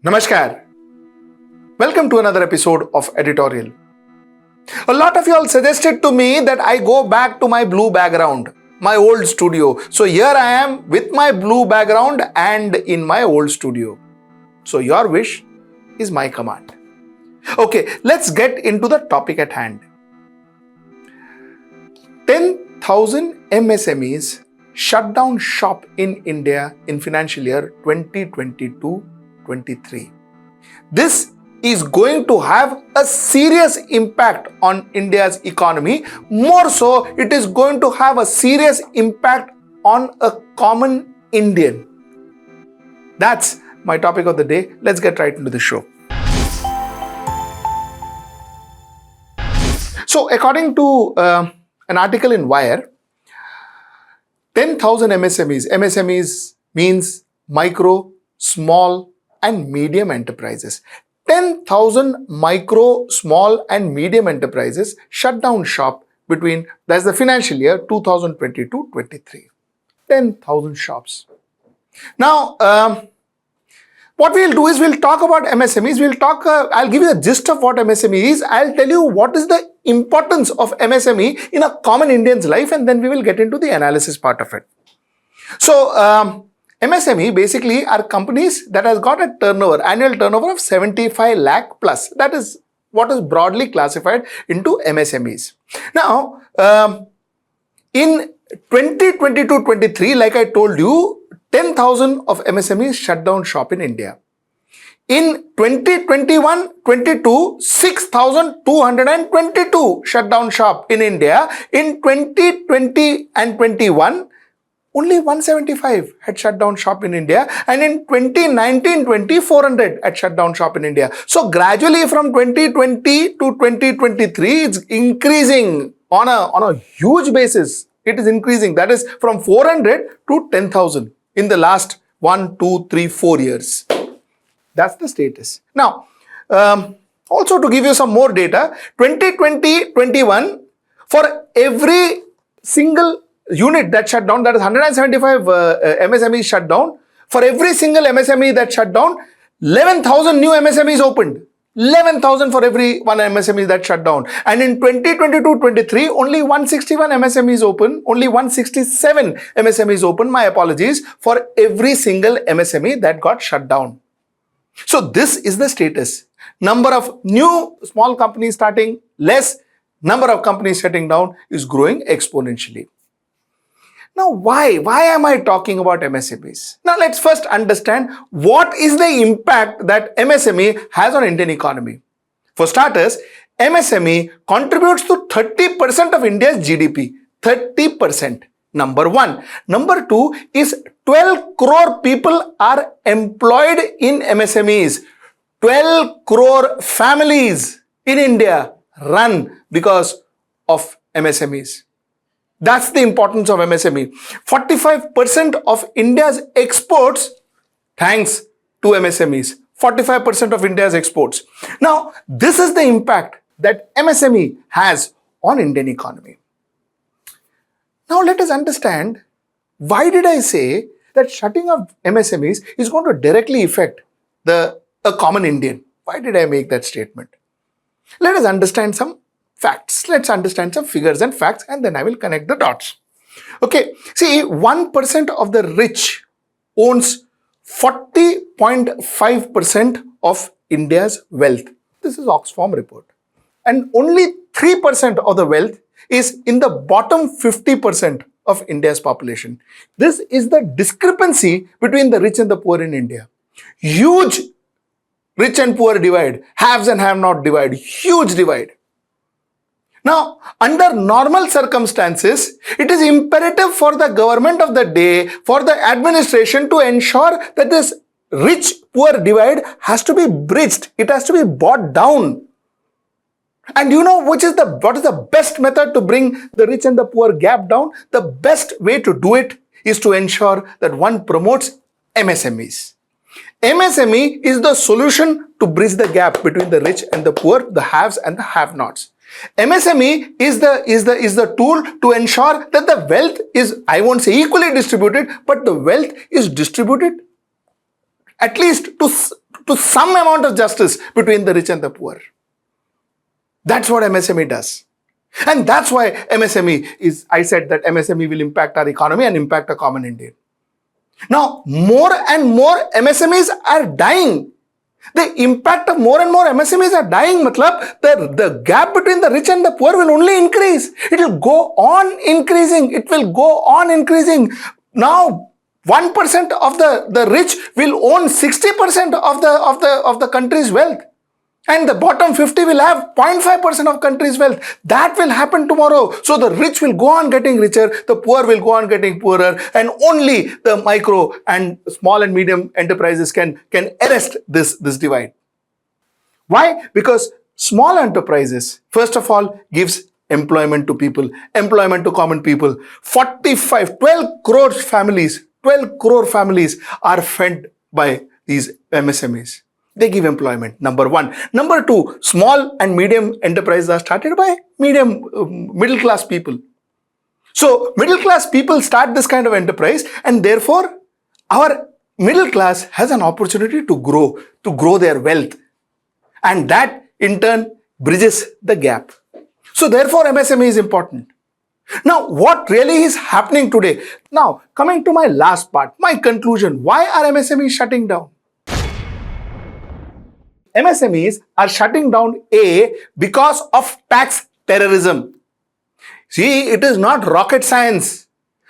Namaskar. Welcome to another episode of Editorial. A lot of you all suggested to me that I go back to my blue background, my old studio. So here I am with my blue background and in my old studio. So your wish is my command. Okay, let's get into the topic at hand. 10,000 MSMEs shut down shop in India in financial year 2022-23. This is going to have a serious impact on India's economy. More so, it is going to have a serious impact on a common Indian. That's my topic of the day. Let's get right into the show. So, according to an article in Wire, 10,000 MSMEs. MSMEs means micro, small and medium enterprises. 10,000 micro, small and medium enterprises shut down shop between, that's the financial year 2022-23. 10,000 shops. Now, what we'll do is we'll talk about MSMEs. I'll give you the gist of what MSME is. I'll tell you what is the importance of MSME in a common Indian's life, and then we will get into the analysis part of it. So, MSME basically are companies that has got a annual turnover of 75 lakh plus. That is what is broadly classified into MSMEs. Now, in 2022-23, like I told you, 10,000 of MSMEs shut down shop in India. In 2021-22, 6,222 shut down shop in India. In 2020 and 21, only 175 had shut down shop in India, and in 2019-20, 400 had shut down shop in India. So gradually from 2020 to 2023, it's increasing on a huge basis. It is increasing. That is from 400 to 10,000 in the last 1, 2, 3, 4 years. That's the status. Now, also to give you some more data, 2020-21, for every single unit that shut down, that is 175 MSMEs shut down. For every single MSME that shut down, 11,000 new MSMEs opened. 11,000 for every one MSME that shut down. And in 2022-23, only 161 MSMEs open, only 167 MSMEs open, my apologies, for every single MSME that got shut down. So this is the status. Number of new small companies starting, less. Number of companies shutting down is growing exponentially. Now, why am I talking about MSMEs? Now, let's first understand what is the impact that MSME has on Indian economy. For starters, MSME contributes to 30% of India's GDP. 30%. Number one. Number two is 12 crore people are employed in MSMEs. 12 crore families in India run because of MSMEs. That's the importance of MSME. 45% of India's exports thanks to MSMEs. 45% of India's exports. Now, this is the impact that MSME has on Indian economy. Now, let us understand, why did I say that shutting of MSMEs is going to directly affect a common Indian? Why did I make that statement? Let us understand some facts. Let's understand some figures and facts, and then I will connect the dots. Okay, see, 1% of the rich owns 40.5% of India's wealth. This is Oxfam report. And only 3% of the wealth is in the bottom 50% of India's population. This is the discrepancy between the rich and the poor in India. Huge rich and poor divide, haves and have not divide, huge divide. Now, under normal circumstances, it is imperative for the government of the day, for the administration to ensure that this rich-poor divide has to be bridged. It has to be brought down. And you know what is the best method to bring the rich and the poor gap down? The best way to do it is to ensure that one promotes MSMEs. MSME is the solution to bridge the gap between the rich and the poor, the haves and the have-nots. MSME is the tool to ensure that the wealth is, I won't say equally distributed, but the wealth is distributed at least to to some amount of justice between the rich and the poor. That's what MSME does. And that's why I said that MSME will impact our economy and impact a common Indian. Now, more and more MSMEs are dying. The impact of more and more MSMEs are dying. Matlab, the gap between the rich and the poor will only increase. It will go on increasing. It will go on increasing. Now, 1% of the rich will own 60% of the country's wealth. And the bottom 50 will have 0.5% of country's wealth. That will happen tomorrow. So the rich will go on getting richer, the poor will go on getting poorer, and only the micro and small and medium enterprises can arrest this12 Why? Because small enterprises, first of all, gives employment to people, employment to common people. 12 crore families are fed by these MSMEs. They give employment, number one. Number two, small and medium enterprises are started by middle class people. So middle class people start this kind of enterprise, and therefore our middle class has an opportunity to grow their wealth. And that in turn bridges the gap. So therefore MSME is important. Now, what really is happening today? Now, coming to my last part, my conclusion, why are MSMEs shutting down? MSMEs are shutting down because of tax terrorism. See, it is not rocket science.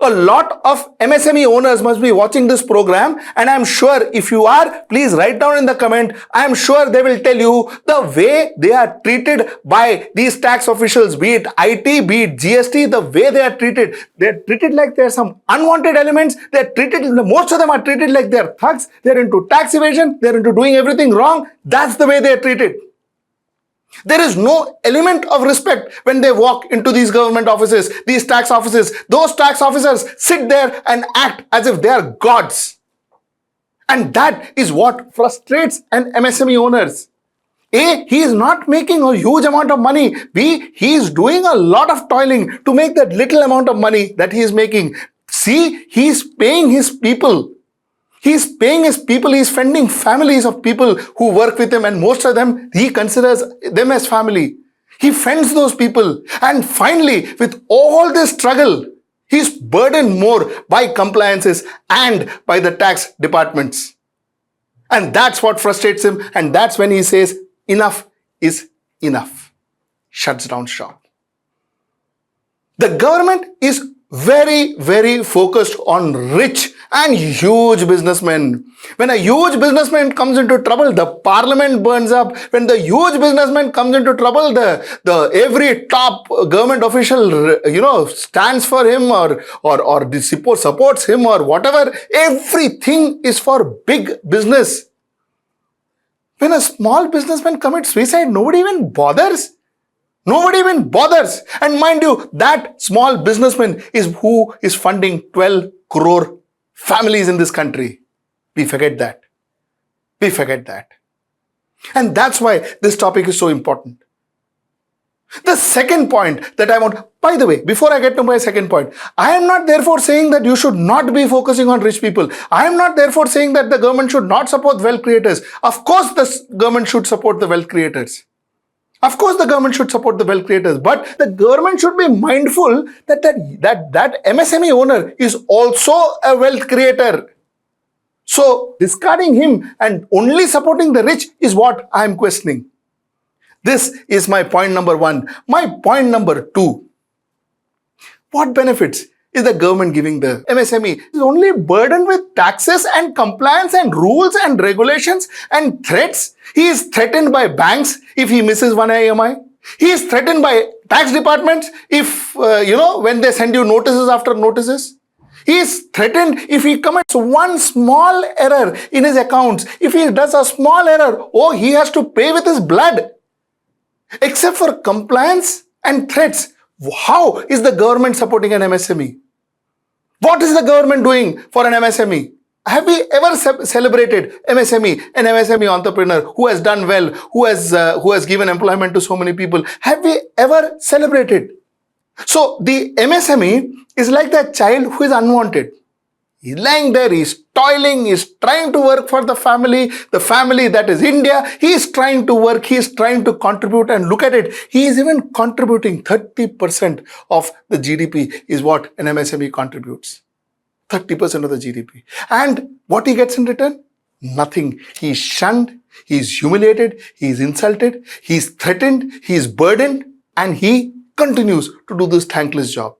A lot of MSME owners must be watching this program, and I'm sure if you are, please write down in the comment. I'm sure they will tell you the way they are treated by these tax officials, be it IT, be it GST, the way they are treated. They are treated like there are some unwanted elements. They are treated, most of them are treated like they are thugs. They are into tax evasion. They are into doing everything wrong. That's the way they are treated. There is no element of respect when they walk into these government offices, these tax offices. Those tax officers sit there and act as if they are gods. And that is what frustrates an MSME owners. A, he is not making a huge amount of money. B, he is doing a lot of toiling to make that little amount of money that he is making. C, he is paying his people. He's paying his people, he's funding families of people who work with him, and most of them, he considers them as family. He fends those people. And finally, with all this struggle, he's burdened more by compliances and by the tax departments. And that's what frustrates him. And that's when he says, enough is enough. Shuts down shop. The government is very, very focused on rich and huge businessmen. When a huge businessman comes into trouble, the parliament burns up. When the huge businessman comes into trouble, the every top government official, stands for him or supports him or whatever. Everything is for big business. When a small businessman commits suicide, nobody even bothers. Nobody even bothers. And mind you, that small businessman is who is funding 12 crore families in this country. We forget that. We forget that. And that's why this topic is so important. The second point that I want, by the way, before I get to my second point, I am not therefore saying that you should not be focusing on rich people. I am not therefore saying that the government should not support wealth creators. Of course, the government should support the wealth creators. Of course, the government should support the wealth creators, but the government should be mindful that MSME owner is also a wealth creator. So, discarding him and only supporting the rich is what I am questioning. This is my point number one. My point number two. What benefits is the government giving the MSME? It is only burdened with taxes and compliance and rules and regulations and threats. He is threatened by banks if he misses one IMI. He is threatened by tax departments if, when they send you notices after notices. He is threatened if he commits one small error in his accounts. If he does a small error, he has to pay with his blood. Except for compliance and threats, how is the government supporting an MSME? What is the government doing for an MSME? Have we ever celebrated an MSME entrepreneur who has done well, who has given employment to so many people? Have we ever celebrated? So the MSME is like that child who is unwanted. He's lying there, he's toiling, he's trying to work for the family that is India. He's trying to work, he's trying to contribute, and look at it. He is even contributing 30% of the GDP is what an MSME contributes. 30% of the GDP. And what he gets in return? Nothing. He's shunned, he's humiliated, he's insulted, he's threatened, he's burdened, and he continues to do this thankless job.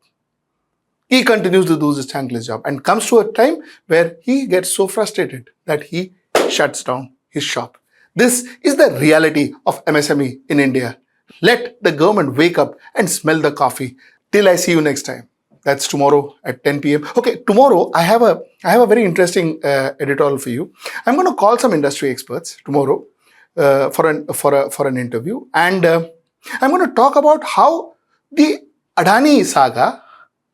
He continues to do this thankless job and comes to a time where he gets so frustrated that he shuts down his shop. This is the reality of MSME in India. Let the government wake up and smell the coffee. Till I see you next time. That's tomorrow at 10 p.m. Okay, tomorrow I have a very interesting editorial for you. I'm going to call some industry experts tomorrow for an interview, and I'm going to talk about how the Adani saga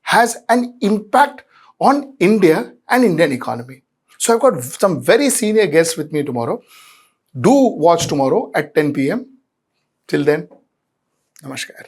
has an impact on India and Indian economy. So I've got some very senior guests with me tomorrow. Do watch tomorrow at 10 p.m. Till then, namaskar.